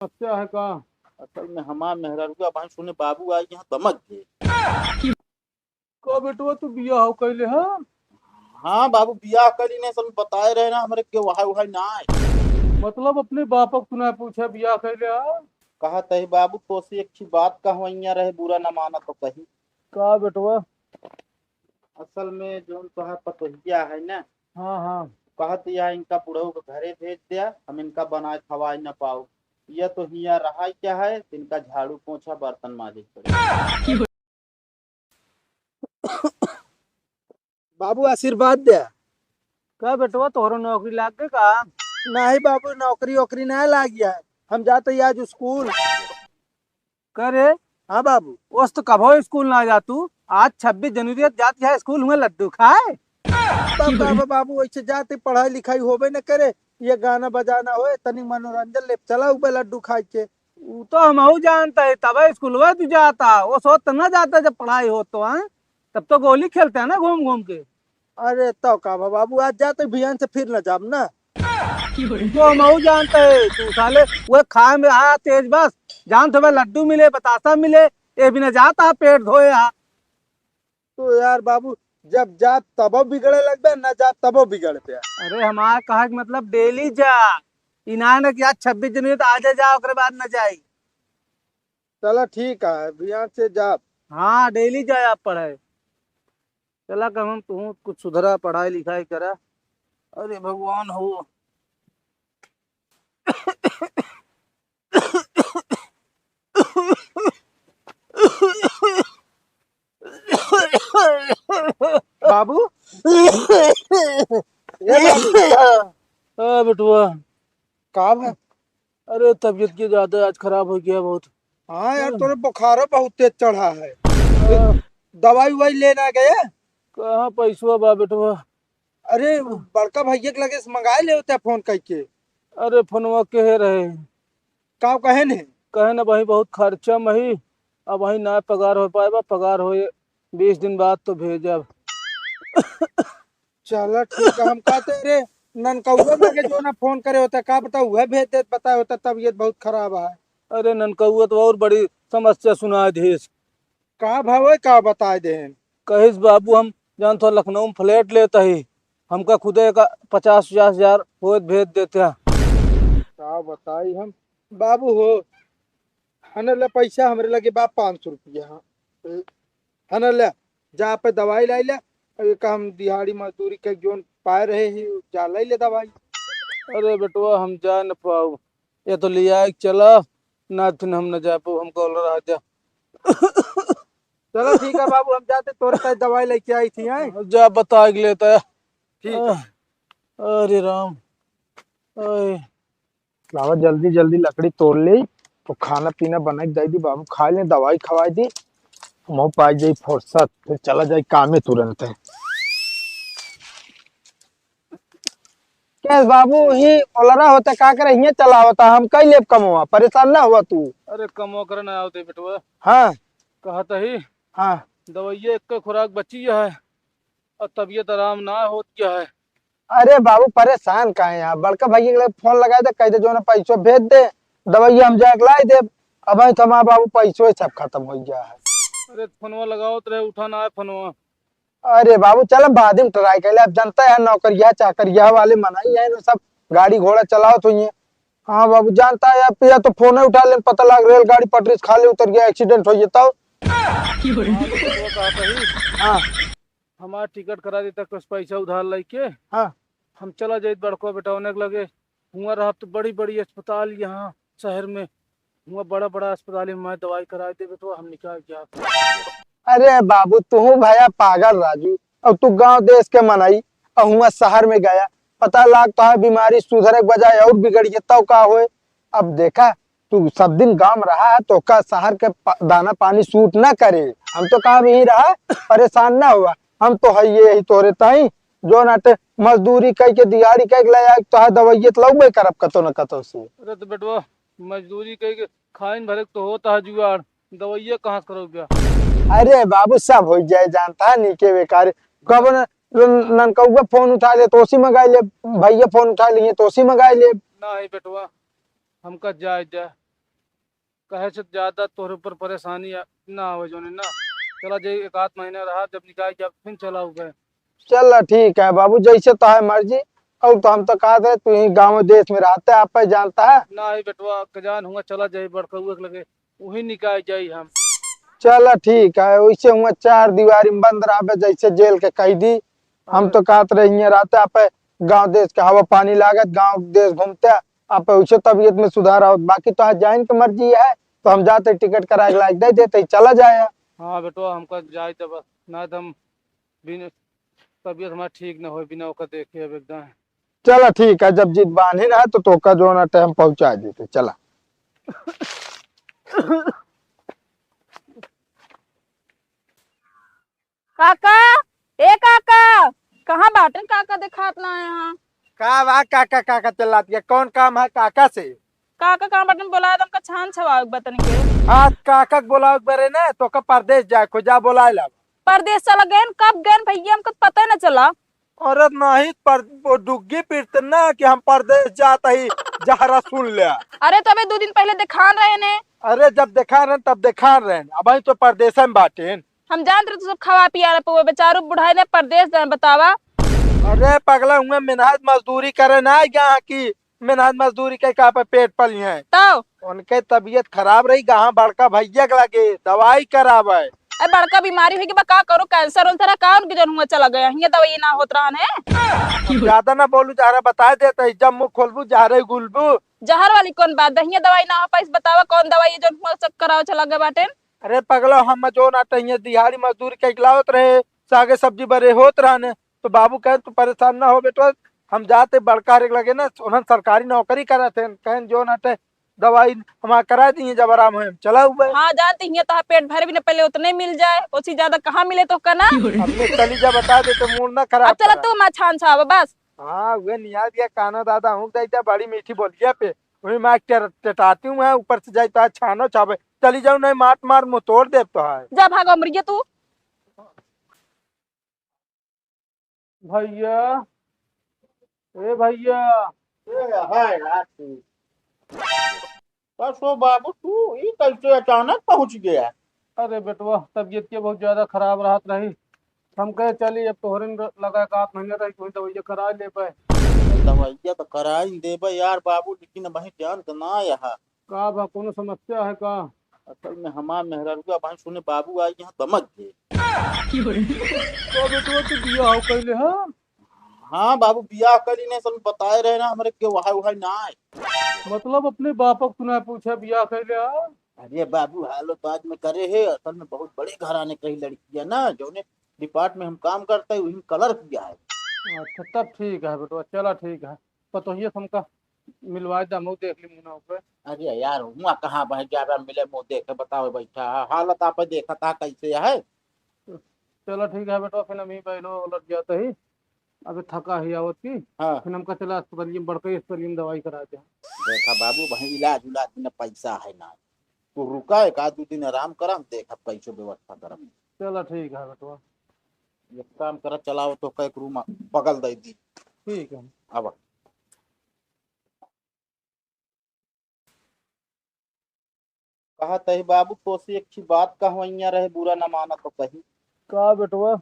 अच्छा है कहाँ? असल में हमार मेहरारूआ भाई सुने बाबू आई यहाँ दमक गए। को बेटवा तू बिया हो कैले हाँ? हाँ बाबू बियाह करी ने सब बताए रहे ना हमरे के वहाई वहाई ना आए। मतलब अपने बापक सुना पूछा बिया कैले हाँ? कहा तही बाबू तो से एक बात कहवैया रहे बुरा न माना तो कही। का बेटवा? असल में जो तोहार पतोहिया है ना, हाँ हाँ। कहत या इनका बुढ़ऊ को घरे भेज दिया, हम इनका बनाए खवाए न पाओ। यह तो हिया रहा क्या है, इनका झाड़ू पोछा बर्तन माजे पड़े। बाबू आशीर्वाद दे। का बेटवा तोहरो नौकरी लाग गए का? नहीं बाबू नौकरी वोकरी नहीं लाग गया है। हम जाते आज स्कूल। करे हाँ बाबू। उस तो कभो स्कूल ना जा तू। आज 26 जनवरी जाती है स्कूल हुए लड्डू खाए। बाबा बाबू वैसे जाते पढ़ाई लिखाई होबे न करे। ये गाना बजाना होए तनी मनोरंजन ले चला ऊपर लड्डू खाए के। वो तो हम जानता है तब स्कूल हुआ तू जाता वो सोच तो ना जाता जब पढ़ाई हो तो हाँ। तब तो गोली खेलते हैं ना घूम घूम के। अरे तो का बाबू आज जाते भियान से फिर न जाब ना। तो हम जानता है तू साले वो खाए में आया तेज बस। जान तुम्हें लड्डू मिले बतासा मिले ये भी न जाता पेट धोए यहाँ। तो यार बाबू जब जा तबो बिगड़े लगबे न जा तबो बिगड़ पे। अरे हमारा कहा कि मतलब डेली जा। इना न कि आज 26 जनवरी तो आज जा ओकरे बाद न जाई। चलो ठीक है भियान से जा। हाँ डेली जाए आप पढ़े। चला कम हम तू कुछ सुधरा पढ़ाई लिखाई करा। अरे भगवान हो। बाबू ये बाबू बेटुआ। का है? अरे तबीयत की ज्यादा आज खराब हो गया बहुत। हाँ यार तोरे बुखार बहुत तेज चढ़ा है। आ, दवाई ववाई लेना गए? कहाँ पैसवा बा बेटुआ। अरे बड़का भैया के लगे से मंगाए ले होते फोन करके। अरे फोनवा के रहे। का कहे ने? कहे ना वही बहुत खर्चा मही। अब वही ना पगार हो पाएगा पगार हो 20 दिन बाद तो भेजब। चलो ठीक है हम कहते रे ननकौआ लगे जो ना फोन करे होता का बताओ वह भेज दे बताया होता तबीयत बहुत खराब है। अरे ननकौआ तो और बड़ी समस्या सुना देस। का भाव है का बताए दे। कहिस बाबू हम जान तो लखनऊ में फ्लैट लेता ही। हमका खुदे का 50-50 हजार हो भेज देते हैं। का बताई हम बाबू हो। हने ले पैसा हमरे लगे बा 500 रुपया। हने ले जा पे दवाई लाई ले। का हम दिहाड़ी मजदूरी के जोन पाए रहे ही जा लाई ले दवाई। अरे बेटवा हम जा न पाऊ। ये तो लिया चला ना फिर हम न जा पाऊ हमको रहा जा। चलो ठीक है बाबू हम जाते तोरे पास दवाई लेके आई थी हैं। जा बता के लेता है। ठीक है। अरे राम। अरे लावा जल्दी जल्दी लकड़ी तोड़ ले। तो खाना पीना बना के दे दी बाबू खा ले दवाई खवाई दी। मुँह पाई जाई फुर्सत फिर चला जाए कामे तुरंत है। कैस बाबू ही ओलरा होता का करे हिये चला होता हम कई लेब कमवा परेशान ना हुआ तू। अरे कमो करना आवते बेटवा। हाँ कहता ही हाँ। दवाइया एक खुराक बची है और तबीयत आराम ना हो गया है। अरे बाबू परेशान का है यहाँ बड़का भैया के लिए फोन लगाए दे कह दे जो ना पैसो भेज दे। दवाई हम जाके लाई दे। अब थमा बाबू पैसो सब खत्म हो गया है। अरे फोनवा लगाओ तो रहे उठा ना है फोनवा। अरे बाबू चल बाद में ट्राई कर ले अब जनता है नौकरिया चाकरिया वाले मनाई है ना सब गाड़ी घोड़ा चलाओ तो ये। हाँ बाबू जानता है या तो फोन उठा ले पता लग रेलगाड़ी पटरी से खाली उतर गया एक्सीडेंट हो जाता हो। कहता ही हाँ हमारा टिकट करा देता कुछ पैसा उधार लेके। हाँ। हम चला जाए बड़को बेटाने के लगे। हुआ रहा तो बड़ी बड़ी अस्पताल यहाँ शहर में। हुआ बड़ा बड़ा अस्पताल में मैं दवाई करा दे बेटवा हम निकाल गया। अरे बाबू तू भैया पागल राजू। अब तू गांव देश के मनाई और हुआ शहर में गया पता लाग तो है बीमारी सुधरे के बजाय और बिगड़ गया तो का होए। अब देखा तू सब दिन गांव में रहा है तो का शहर के दाना पानी सूट ना करे। हम तो काम यही रहा परेशान ना हुआ। हम तो है यही तोरे ताई जो नाटे मजदूरी कह के दिहाड़ी कह के लाया तो है दवाई तो लगबे करब कतो न कतो से। अरे तो बेटवा मजदूरी कह खाइन भरे तो होता है जुगाड़। दवाइया कहाँ से करोगे। अरे बाबू सब हो जाए जानता है नहीं के बेकार कब ननकौआ फोन उठा ले तो उसी मंगा ले। भैया फोन उठा लिए तो उसी मंगा ले। ना ही बेटवा हमका जाए जा। कहे से ज्यादा तोहरे ऊपर परेशानी ना हो जोने ना। चला जे एक आध महीना रहा, जब निकाल जब फिर चला हो गए। चल ठीक है बाबू, जैसे तो है मर्जी। और तो हम तो कहा थे तू ही गाँव देश में रहते, आप ही जानता है। ना ही बेटवा कजान हुआ चला जाई बड़का हुए के लगे, वही निकाल जाई हम। चल ठीक है, वैसे हुआ चार दीवारी में बंद रहा जैसे जेल के कैदी। हम अरे तो कहते रहे रहते आप गांव देश के हवा पानी लागत, गांव देश घूमते आप वैसे तबीयत में सुधार आओ। बाकी तो आज जाइन की मर्जी है, तो हम जाते टिकट करा के लायक दे देते चला जाए। हाँ बेटवा हमका जाए तो बस, ना तो हम बिन तबीयत हमारा ठीक ना हो बिना ओकर देखे अब एकदम। चला ठीक है, जब जीत बांधी ना है तो का जो ना टाइम पहुंचा देते चला। काका, ए काका, कहाँ बाटन काका दिखात ना यहाँ। का बा काका काका चिल्लाती है, कौन काम है काका से? काका कहाँ बाटन बोला है तुमका छान छवा बतन के। हाँ काका बोला बरे ना तो का परदेश जाए खोजा बोला ला। परदेश चला गए कब गए भैया, हमको तो पता ही ना चला। अरे नहीं पर वो डुग्गी पीटते ना कि हम परदेश जाता ही जहरा सुन लिया। अरे तो अबे 2 दिन पहले दिखान रहे ने। अरे जब देखा रहे तब देखा रहे, अब तो परदेश में बाटे। हम जानते रहे तो सब खवा पिया रहे, वो बेचारो बुढ़ाई ने परदेश जाए बतावा। अरे पगला हुए मेहनत मजदूरी करे ना यहाँ की, मेहनत मजदूरी के का पे पेट पली है। तो उनके तबीयत खराब रही, कहाँ बड़का भैया के लगे दवाई करावे। अरे बड़का बीमारी हुई कि बा का करो, कैंसर उनसर का उनके जन हुआ चला गया, यहाँ दवाई ना होत रहा ने। ज्यादा ना बोलू जहरा बता देते, जब मुँह खोलबू जहरे गुलबू। जहर वाली कौन बात, दहिया दवाई ना हो पाई बतावा कौन दवाई है जो हुआ सब कराओ चला गया बाटे। अरे पगला हम जो ना टहिए दिहाड़ी मजदूरी के खिलावत रहे, सागे सब्जी बरे होत रहने। तो बाबू कहे तू परेशान ना हो बेटा, हम जाते बड़का रे लगे ना उन्हें सरकारी नौकरी करा थे, कहें जो ना टे दवाई हमारा करा दी जब आराम है चला हुआ। हाँ जानती हैं तो पेट भरे भी ना, पहले उतने मिल जाए, उससे ज्यादा कहाँ मिले तो करना। हमने कलीजा बता देते मूड ना अब खराब चला करा। तू मैं छान छावा बस। हाँ वे निया दिया काना दादा हूँ दैता बड़ी मीठी बोलिया पे, वही मैं टटाती हूँ ऊपर से जाता है छानो छावे। चली जाऊ नहीं मार मार मुँह तोड़ दे तो है। जा भागो मरिया तू। भैया, ए भैया। हाय यार तू। बस वो बाबू तू ये कैसे अचानक पहुंच गया? अरे बेटवा तबीयत के बहुत ज्यादा खराब रहत रही, हम कहे चली अब तोहरे में लगा का आप महीने रही कोई दवाइया करा ले पाए। दवाइया तो करा ही देबे यार बाबू, लेकिन वही ध्यान तो ना यहाँ। का बा कोनो समस्या है का? असल में हमार मेहररुआ भाई सुने बाबू आई यहाँ दमक गए। तो बेटवा तू बिया हो कैले है? हाँ बाबू बियाह करी ने सब बताए रहे ना हमरे के वहां वहां ना आए। मतलब अपने बापक तूने पूछा बिया कैले है? अरे बाबू हालो तो आज में करे है, असल में बहुत बड़े घराने की लड़की है ना, जो ने डिपार्ट में हम काम करते हैं वही कलर किया है। अच्छा तब ठीक है बेटवा, चला ठीक है। तो तोहिए हमका मिलवा दे, हम देख ली मुना पे। अरे यार हुआ कहाँ बह जाबे मिले मुँह देखे बताओ बैठा हालत आप देखा था कैसे है। चला ठीक है बेटवा, फिर हम ही पहलो लग जाते ही, अभी थका ही आवत की। हाँ फिर हमका चला अस्पताल में, बड़के अस्पताल में दवाई करा दे। देखा बाबू वही इलाज उलाज में पैसा है ना, तू रुका एक आध 2 दिन आराम करम देखा पैसों व्यवस्था करम। चला ठीक है बेटवा। एक काम कर चलाओ तो कई रूम बगल दे दी। ठीक है। अब कहा तही बाबू तो से अच्छी बात कहवैया रहे, बुरा न माना तो कही। का बेटवा?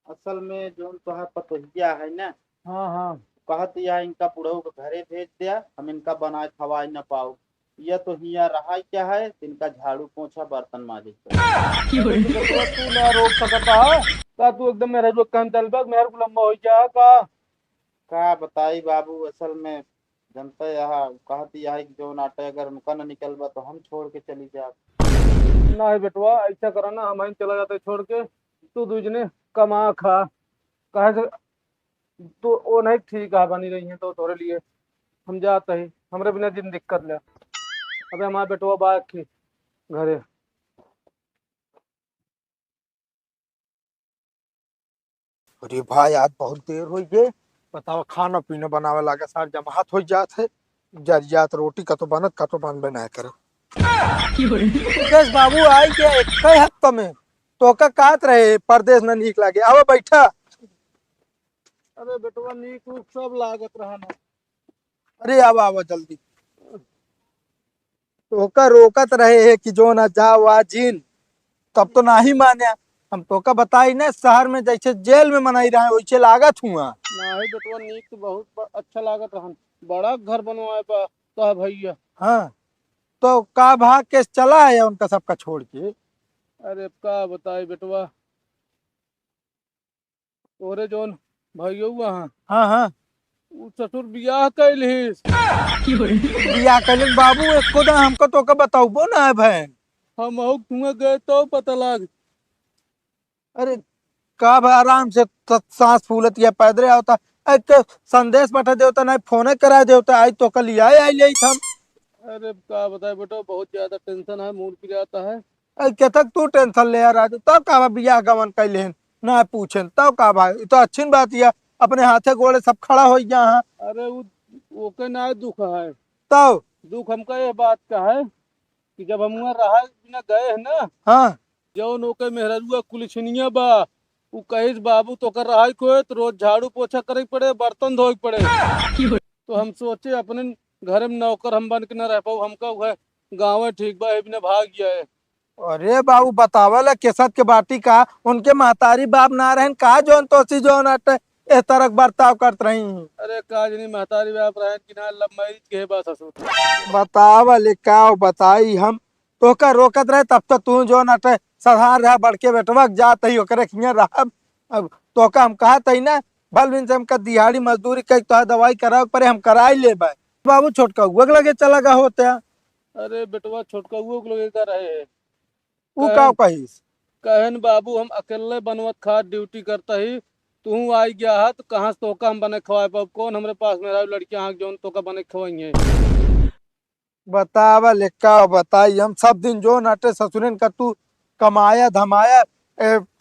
असल में जो तुहार पतोहिया है ना, हाँ हाँ। कहत यह इनका बुढ़ऊ के घरे भेज दिया, हम इनका बनाए खवाई न पाओ। यह तो हिया रहा क्या है, इनका झाड़ू पोछा बर्तन माजे। बेटवा तू ना रोक सकता है का? तू एकदम मेरा जो काम चल बा मेरे को लंबा हो जा का बताई बाबू, असल में जनता यहाँ कहती है कि जो नाटे अगर उनका न निकलबा तो हम छोड़ के चली जा। ना है बेटवा, ऐसा करा ना हम ही चला जाते छोड़ के, तू दूजने कमा खा। कहे से तो वो नहीं ठीक है बनी रही है तो तोरे लिए हम जाते ही, हमरे बिना दिन दिक्कत ले। अबे हमारे बेटवा बाग की घरे। अरे भाई आज बहुत देर हो गई, बताओ खाना पीना बनावे लागे सार जमाहत हो जात है। जरियात रोटी का तो बनत का तो बन बना करे। मुकेश बाबू आई के एक हफ्ता में तो का कात रहे परदेश न नीक लागे, अब बैठा। अरे बेटवा नीक रूप सब लागत रहा ना। अरे आवा आवा जल्दी। तो का रोकत रहे है कि जो ना जाओ आ जिन, तब तो ना ही माने। हम तो का बताई ना, शहर में जैसे जेल में मनाई रहे वैसे लागत हुआ। नहीं बेटवा, नीक तो बहुत अच्छा लागत रहन। बड़ा घर बनवाए बा तो भैया। हाँ, तो का भाग के चला है उनका सबका छोड़ के। अरे का बताई बेटवा, तोरे जोन भैया वहाँ हाँ हाँ। उ ससुर बियाह कैलिस। बिया कलिक बाबू एक खुदा हमको तो का बताऊबो ना है बहन। हम कुआं गए तो पता लग। अरे का भाई आराम से सांस फूलत या पैदरे होता। एक तो संदेश पठा देवता ना, फोन करा देवता, आई तो कल आए आई ले हम। अरे का बताए बेटा, बहुत ज्यादा टेंशन है, मूड पिर आता है। आई के तक तू टेंशन ले आ राजू, तब का बिया गमन कैले ना पूछे तब का भाई, ये तो अच्छी बात है। अपने हाथे गोड़े सब खड़ा हो गया हाँ। अरे ओके ना दुख है। तब दुख हमका ये बात का है कि जब हम वहाँ रहा बिना गए हैं ना, हाँ। जौन ओके मेहरुआ कुलछनिया बा, उ कहिस बाबू तो कर रहा को तो रोज झाड़ू पोछा करे पड़े, बर्तन धोए पड़े। तो हम सोचे अपने घर में नौकर हम बन के न रह पाऊ, हमका वह गाँव ठीक बा, ये बिना भाग गया है। अरे बाबू बतावला केसत के बाटी का, उनके महतारी बाप ना रहन का जोन तोसी जोन अटे इस तरह बर्ताव करत रही। अरे काज नहीं, महतारी बाप रहे कि ना लव मैरिज के बा ससुर। बतावले का बताई हम तो का रोकत रहे, तब तो तू जो नटे सधार रहा बड़के बेटवा जात ही ओकरे खिया रहा। अब तो का हम कहत ही ना, भल बिन से हमका दिहाड़ी मजदूरी कई तो दवाई कराओ परे, हम कराई ले बाय बाबू। छोटका हुआ लगे चला गा होते हैं। अरे बेटवा, छोटका वो लोग का रहे है। ऊ का कहिस। कहन बाबू हम अकेले बनवत खात ड्यूटी करता ही, तू आई गया है तो कहाँ से तोका हम बने खवाए पाब? कौन हमरे पास में रहा लड़कियां हाँ जोन तोका बने खवाइए? बतावल का बताई हम सब दिन जो नटे ससुरन का तू कमाया धमाया,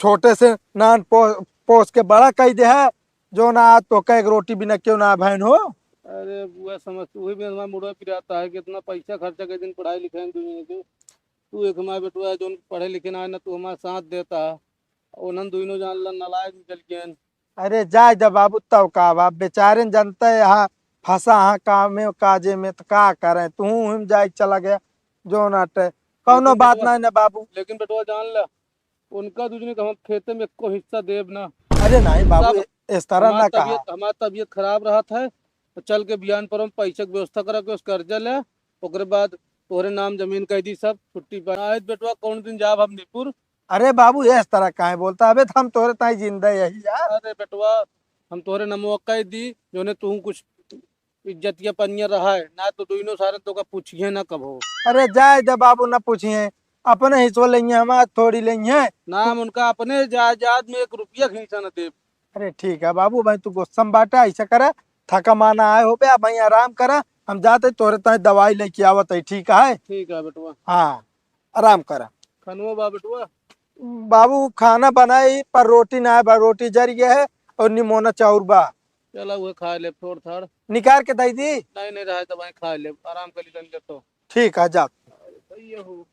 छोटे से नान पोस के बड़ा कही दे है। जो ना आज तो का एक रोटी बिना क्यों ना बहन हो। अरे वह समझ, वही भी हमारा मुड़ा पिराता है कि इतना पैसा खर्चा के दिन पढ़ाई लिखाई दुनिया के। तू एक हमारे बेटुआ है जो पढ़े लिखे ना है ना, तू हमारा साथ देता है। उन्हन दोनों जान ला नालायक निकल गए। अरे जाए जब बाबू तब का बाप बेचारे न जनता है यहाँ फंसा हाँ काम में काजे में, तो का करें तू हम जाए चला गया जो नाटे कौनो लेकिन बात बेटवा, ना है ना बाबू। लेकिन बेटवा जान ला, उनका दूसरे का हम खेते में को हिस्सा देब ना। अरे नहीं बाबू सब इस तरह ना कहा। हमारा तबीयत खराब रहा था, तो चल के बयान पर हम पैसा के व्यवस्था करा के उस कर्जा ले, ओकरे बाद तोहरे नाम जमीन कह दी, सब छुट्टी पर आए बेटवा। कौन दिन जाब हम निपुर? अरे बाबू इस तरह का है बोलता, अबे तो हम तोरे ताई जिंदा यही यार। अरे बेटवा, हम तोहरे नमो कह दी जो ने तू कुछ इज्जत या पनिया रहा है ना, तो दोनों सारे तो का पूछिए ना कब हो। अरे जाए जब बाबू ना पूछिए, अपने हिस्सों लेंगे हमारे थोड़ी लेंगे। नाम उनका अपने जायदाद में 1 रुपया खींचा न दे। अरे ठीक है बाबू भाई, तू गुस्सा में बाटा ऐसा करा, थका माना आए हो बे भाई आराम करा, हम जाते तोरे ताई दवाई लेके आवत है ठीक है। ठीक है बेटवा। हाँ आराम करा। खनवा बा बेटवा। बाबू खाना बनाई पर रोटी ना है बा, रोटी जर गया है और निमोना चाउर बा। चला हुए खा ले थोड़ थाड़। निकाल के दई दी। नहीं नहीं रहा, दवाई खा ले, आराम कर ले तो। ठीक है जा। सही है हो।